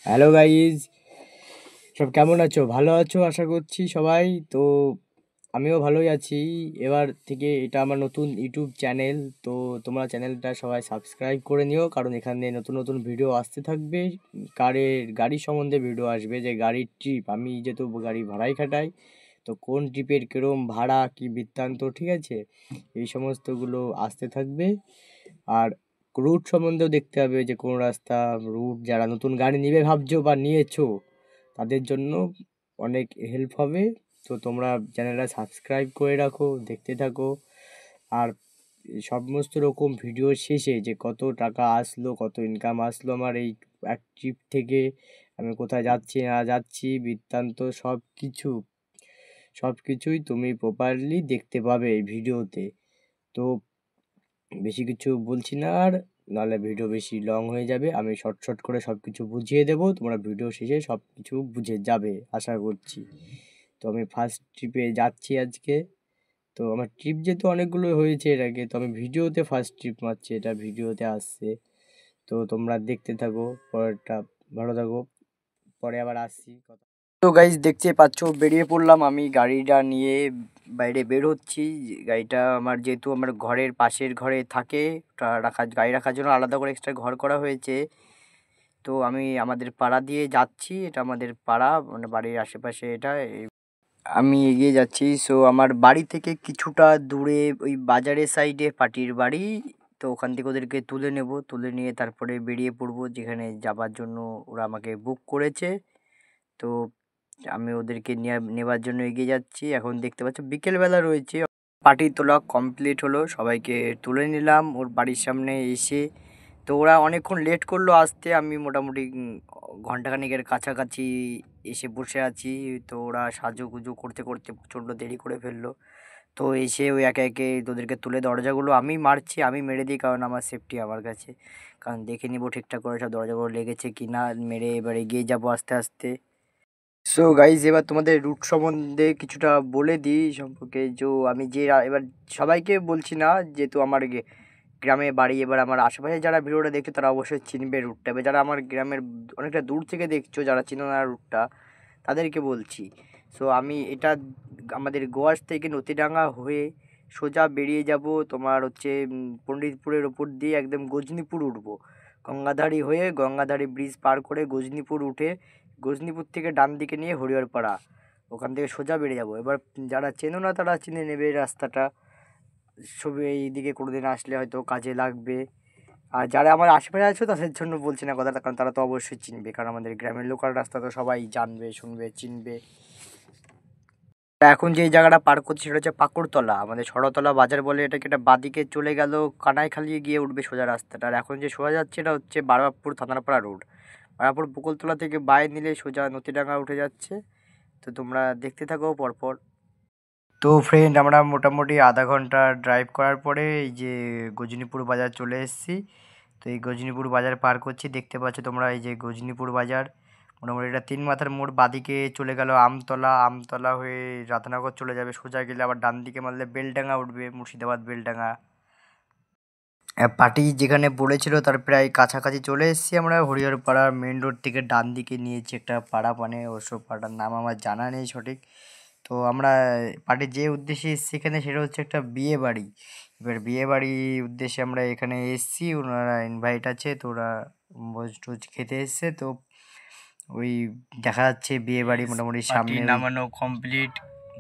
Hello guys, সব কেমন আছো? ভালো আছো আশা করছি সবাই। তো আমিও ভালোই আছি। এবার থেকে এটা আমার নতুন ইউটিউব চ্যানেল। তো তোমরা চ্যানেলটা সবাই সাবস্ক্রাইব করে নিও, কারণ এখানে নতুন নতুন ভিডিও আসতে থাকবে। গাড়ির সম্বন্ধে ভিডিও আসবে, যে গাড়ির ট্রিপ, আমি যেহেতু গাড়ি ভাড়াই খাটাই, তো কোন ট্রিপের কিরম ভাড়া কি বৃত্তান্ত, ঠিক আছে, এই সমস্তগুলো আসতে থাকবে। আর রুট সম্বন্ধেও দেখতে হবে, যে কোন রাস্তা, রুট যারা নতুন গাড়ি নিবে ভাবছো বা নিয়েছো তাদের জন্য অনেক হেল্প হবে। তো তোমরা চ্যানেলটা সাবস্ক্রাইব করে রাখো, দেখতে থাকো। আর সমস্ত রকম ভিডিও শেষে যে কত টাকা আসলো, কত ইনকাম আসলো আমার এই এক ট্রিপ থেকে, আমি কোথায় যাচ্ছি না যাচ্ছি বৃত্তান্ত সব কিছুই তুমি প্রপারলি দেখতে পাবে এই ভিডিওতে। তো বেশি কিছু বলছি না আর, নাহলে ভিডিও বেশি লং হয়ে যাবে। আমি শর্ট শর্ট করে সব কিছু বুঝিয়ে দেবো, তোমরা ভিডিও শেষে সব কিছু বুঝে যাবে আশা করছি। তো আমি ফার্স্ট ট্রিপে যাচ্ছি আজকে। তো আমার ট্রিপ যেহেতু অনেকগুলো হয়েছে এর আগে, তো আমি ভিডিওতে ফার্স্ট ট্রিপ মারছি, এটা ভিডিওতে আসছে। তো তোমরা দেখতে থাকো, পরেরটা ভালো থাকো, পরে আবার আসছি কথা। তো গাইজ দেখতে পাচ্ছ, বেরিয়ে পড়লাম আমি গাড়িটা নিয়ে, বাইরে বের হচ্ছি। গাড়িটা আমার যেহেতু আমার ঘরের পাশের ঘরে থাকে, ওটা গাড়ি রাখার জন্য আলাদা করে এক্সট্রা ঘর করা হয়েছে। তো আমি আমাদের পাড়া দিয়ে যাচ্ছি, এটা আমাদের পাড়া, মানে বাড়ির আশেপাশে এটা। আমি এগিয়ে যাচ্ছি। সো আমার বাড়ি থেকে কিছুটা দূরে ওই বাজারের সাইডে পার্টির বাড়ি। তো ওখান থেকে ওদেরকে তুলে নেব, তুলে নিয়ে তারপরে বেরিয়ে পড়বো যেখানে যাবার জন্য ওরা আমাকে বুক করেছে। তো আমি ওদেরকে নেবার জন্য এগিয়ে যাচ্ছি। এখন দেখতে পাচ্ছ বিকেলবেলা রয়েছে, পার্টি তোলা কমপ্লিট হলো, সবাইকে তুলে নিলাম ওর বাড়ির সামনে এসে। তো ওরা অনেকক্ষণ লেট করলো আসতে, আমি মোটামুটি ঘন্টাখানেকের কাছাকাছি এসে বসে আছি। তো ওরা সাজুগুজু করতে করতে প্রচণ্ড দেরি করে ফেললো। তো এসে ওই একে একে তোদেরকে তুলে দরজাগুলো আমি মারছি, আমি মেরে দিই, কারণ আমার সেফটি আমার কাছে, কারণ দেখে নিব ঠিকঠাক করে সব দরজাগুলো লেগেছে কি না, মেরে এবার এগিয়ে যাবো আস্তে আস্তে। সো গাইজ, এবার তোমাদের রুট সম্বন্ধে কিছুটা বলে দিই সম্পর্কে। আমি এবার সবাইকে বলছি না, যেহেতু আমার গ্রামে বাড়ি, এবার আমার আশেপাশে যারা ভিডিওটা দেখছো তারা অবশ্যই চিনবে রুটটা। এবার যারা আমার গ্রামের অনেকটা দূর থেকে দেখছো, যারা চিনো না রুটটা, তাদেরকে বলছি। সো আমি এটা আমাদের গোয়াস থেকে নতিডাঙ্গা হয়ে সোজা বেরিয়ে যাব, তোমার হচ্ছে পণ্ডিতপুরের ওপর দিয়ে একদম গজনীপুর উঠবো। গঙ্গাধারী হয়ে গঙ্গাধারী ব্রিজ পার করে গজনীপুর উঠে, গজনীপুর থেকে ডান দিকে নিয়ে হরিহরপাড়া, ওখান থেকে সোজা বেরিয়ে যাব। এবার যারা চেনো না তারা চিনে নেবে এই রাস্তাটা, ছবি এইদিকে কোনোদিন আসলে হয়তো কাজে লাগবে। আর যারা আমার আশেপাশে আছো তাদের জন্য বলছি না কথাটা, কারণ তারা তো অবশ্যই চিনবে, কারণ আমাদের গ্রামের লোকাল রাস্তা তো সবাই জানবে, শুনবে, চিনবে। তা এখন যে জায়গাটা পার করছি সেটা হচ্ছে পাকুড়তলা, আমাদের সরতলা বাজার বলে এটাকে। এটা বাদিকে চলে গেল কানাইখালি গিয়ে উঠবে সোজা রাস্তাটা। আর এখন যে সোজা যাচ্ছে এটা হচ্ছে বারুয়াপুর থানাপাড়া রোড। বারুয়াপুর বকুলতলা থেকে বাই নিলে সোজা নতিডাঙ্গা উঠে যাচ্ছে। তো তোমরা দেখতে থাকো পরপর। তো ফ্রেন্ড, আমরা মোটামুটি আধা ঘন্টা ড্রাইভ করার পরে এই যে গজনীপুর বাজার চলে এসেছি। তো এই গজনীপুর বাজার পার করছি, দেখতে পাচ্ছ তোমরা এই যে গজনীপুর বাজার। মোটামুটি এটা তিন মাথার মোড়, বাদিকে চলে গেল আমতলা, আমতলা হয়ে রাধানগর চলে যাবে, সোজা গেলে আবার ডান দিকে মারলে বেলডাঙ্গা উঠবে, মুর্শিদাবাদ বেলডাঙ্গা। পার্টি যেখানে বলেছিল তার প্রায় কাছাকাছি চলে এসেছি আমরা। হরিহরপাড়ার মেন রোড থেকে ডান দিকে নিয়েছি একটা পাড়া, মানে ওসব পাড়ার নাম আমার জানা নেই সঠিক। তো আমরা পার্টির যে উদ্দেশ্যে এসেছি এখানে, সেটা হচ্ছে একটা বিয়ে বাড়ি। এবার বিয়ে বাড়ির উদ্দেশ্যে আমরা এখানে এসেছি, ওনারা ইনভাইট আছে, তো ওরা ভোজ টোজ খেতে এসছে। তো ওই দেখা যাচ্ছে বিয়ে বাড়ি মোটামুটি সামনে নামানো কমপ্লিট,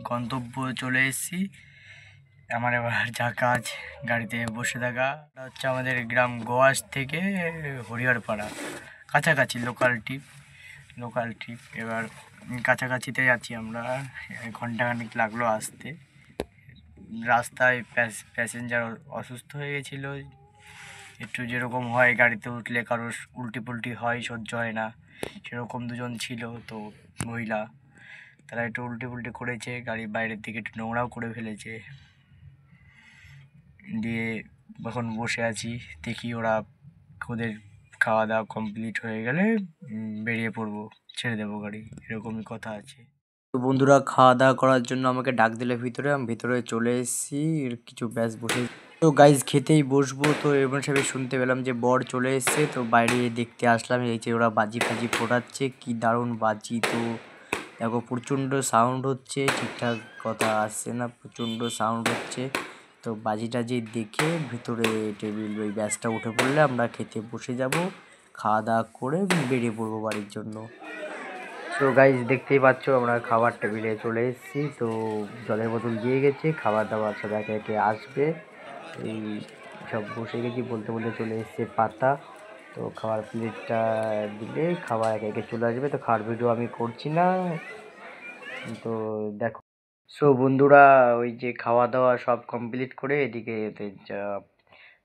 গন্তব্য চলে এসেছি। আমার এবার যা কাজ গাড়িতে বসে থাকা। এটা হচ্ছে আমাদের গ্রাম গোয়াস থেকে হরিহরপাড়া, কাছাকাছি লোকাল ট্রিপ। এবার কাছাকাছিতে যাচ্ছি আমরা, ঘন্টাখানিক লাগলো আসতে। রাস্তায় প্যাসেঞ্জার অসুস্থ হয়ে গেছিলো, একটু যেরকম হয় গাড়িতে উঠলে কারোর উল্টি পুল্টি হয়, সহ্য হয় না, সেরকম দুজন ছিল। তো মহিলা, তারা একটু উল্টি পুল্টি করেছে, গাড়ির বাইরের দিকে একটু নোংরাও করে ফেলেছে। দিয়ে এখন বসে আছি, দেখি ওদের খাওয়া দাওয়া কমপ্লিট হয়ে গেলে বেরিয়ে পড়বো, ছেড়ে দেবো গাড়ি, এরকমই কথা আছে। তো বন্ধুরা খাওয়া দাওয়া করার জন্য আমাকে ডাক দিলে ভিতরে, আমি ভিতরে চলে এসেছি, কিছু ব্যাস বসে। তো গাইজ খেতেই বসবো, তো এমন হিসাবে শুনতে পেলাম যে বর চলে এসছে, তো বাইরে দেখতে আসলাম। এই যে ওরা বাজি ফাজি ফোটাচ্ছে, কি দারুণ বাজি। তো দেখো প্রচণ্ড সাউন্ড হচ্ছে, ঠিকঠাক কথা আসছে না, প্রচণ্ড সাউন্ড হচ্ছে। তো বাজি টাজি দেখে ভিতরে টেবিল ওই গ্যাসটা উঠে পড়লে আমরা খেতে বসে যাব, খাওয়া দাওয়া করে বেরিয়ে পড়বো বাড়ির জন্য। তো গাইজ দেখতেই পাচ্ছ আমরা খাবার টেবিলে চলে এসেছি। তো জলের বোতল দিয়ে গেছে, খাবার দাবার সব একে একে আসবে। এই সব বসে গেছি, বলতে বলতে চলে এসছে পাতা। তো খাবার প্লেটটা দিলে খাবার একে একে চলে আসবে। তো খাওয়ার ভিডিও আমি করছি না, তো দেখো। সো বন্ধুরা, ওই যে খাওয়া দাওয়া সব কমপ্লিট করে এদিকে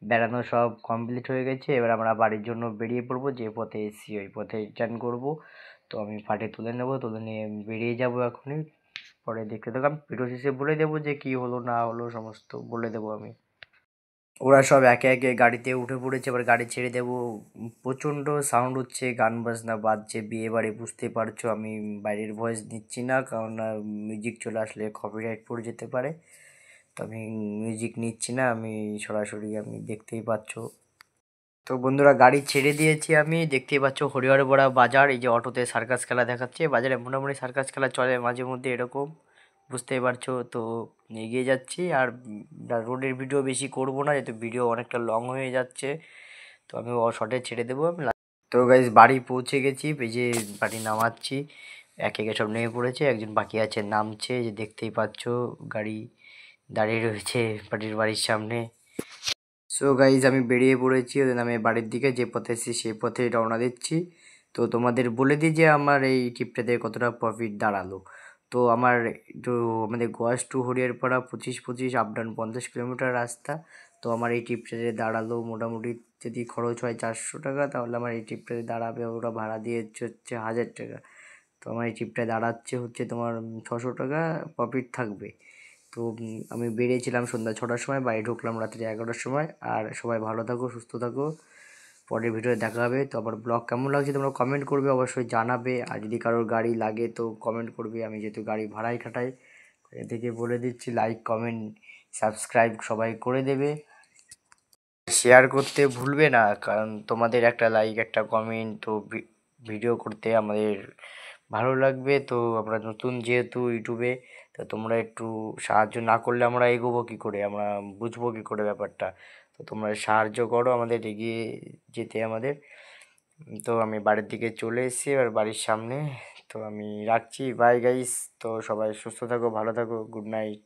বেড়ানো সব কমপ্লিট হয়ে গেছে। এবার আমরা বাড়ির জন্য বেরিয়ে পড়বো, যে পথে এসেছি ওই পথে রিটার্ন করবো। তো আমি পাটে তুলে নেবো, তুলে নিয়ে বেরিয়ে যাবো এখনই। পরে দেখতে থাকো, আমি ভিডিও শেষে বলে দেবো যে কি হলো না হলো, সমস্ত বলে দেবো আমি। ওরা সব একে একে গাড়িতে উঠে পড়েছে, এবার গাড়ি ছেড়ে দেবো। প্রচণ্ড সাউন্ড হচ্ছে, গান বাজনা বাজছে বিয়ে বাড়ি, বুঝতে পারছো। আমি বাইরের ভয়েস দিচ্ছি না, কারণ মিউজিক চলে আসলে কপিরাইট পড়ে যেতে পারে। তো আমি মিউজিক নিচ্ছি না, আমি সরাসরি, আমি দেখতেই পাচ্ছো। তো বন্ধুরা গাড়ি ছেড়ে দিয়েছি আমি, দেখতেই পাচ্ছ হরিহরপাড়া বাজার। এই যে অটোতে সার্কাস খেলা দেখাচ্ছে, বাজারে মোটামুটি সার্কাস খেলা চলে মাঝে মধ্যে এরকম, বুঝতেই পারছো। তো এগিয়ে যাচ্ছি, আর রোডের ভিডিও বেশি করব না, যেহেতু ভিডিও অনেকটা লং হয়ে যাচ্ছে। তো আমি শর্টে ছেড়ে দেবো আমি। তো গাইজ বাড়ি পৌঁছে গেছি, এই যে বাড়ি নামাচ্ছি, একে একে সব নেমে পড়েছে, একজন বাকি আছে নামছে, যে দেখতেই পাচ্ছো গাড়ি দাঁড়িয়ে রয়েছে বাড়ির সামনে। সো গাইজ আমি বেরিয়ে পড়েছি ওদের নামে বাড়ির দিকে, যে পথে এসেছি সেই পথেই রওনা দিচ্ছি। তো তোমাদের বলে দিই যে আমার এই ট্রিপটাতে কতটা প্রফিট দাঁড়ালো। তো আমার তো আমাদের Goas to Hariharpara 25 up down 50 kilometre রাস্তা। তো আমার এই ট্রিপটাতে দাঁড়ালো মোটামুটি, যদি খরচ হয় 400 টাকা, তাহলে আমার এই ট্রিপটাতে দাঁড়াবে, ওরা ভাড়া দিয়ে হচ্ছে 1000 টাকা। তো আমার এই ট্রিপটায় দাঁড়াচ্ছে হচ্ছে তোমার 600 টাকা প্রফিট থাকবে। তো আমি বেরিয়েছিলাম সন্ধ্যা 6টার সময়, বাড়ি ঢুকলাম রাত্রি 11টার সময়। আর সবাই ভালো থাকো, সুস্থ থাকো, পরের ভিডিওতে দেখা হবে। তো আবার ব্লগ কেমন লাগছে তোমরা কমেন্ট করবে, অবশ্যই জানাবে। আর যদি কারোর গাড়ি লাগে তো কমেন্ট করবে, আমি যেহেতু গাড়ি ভাড়াই খাটাই, এ থেকে বলে দিচ্ছি লাইক কমেন্ট সাবস্ক্রাইব সবাই করে দেবে। শেয়ার করতে ভুলবে না, কারণ তোমাদের একটা লাইক একটা কমেন্ট তো ভিডিও করতে আমাদের ভালো লাগবে। তো আমরা নতুন যেহেতু ইউটিউবে, তো তোমরা একটু সাহায্য না করলে আমরা এগোবো কী করে, আমরা বুঝবো কী করে ব্যাপারটা। তো তোমরা সাহায্য করো আমাদের এগিয়ে যেতে আমাদের। তো আমি বাড়ির দিকে চলে এসেছি এবার বাড়ির সামনে। তো আমি রাখছি, বাই গাইস। তো সবাই সুস্থ থাকো, ভালো থাকো, গুড নাইট।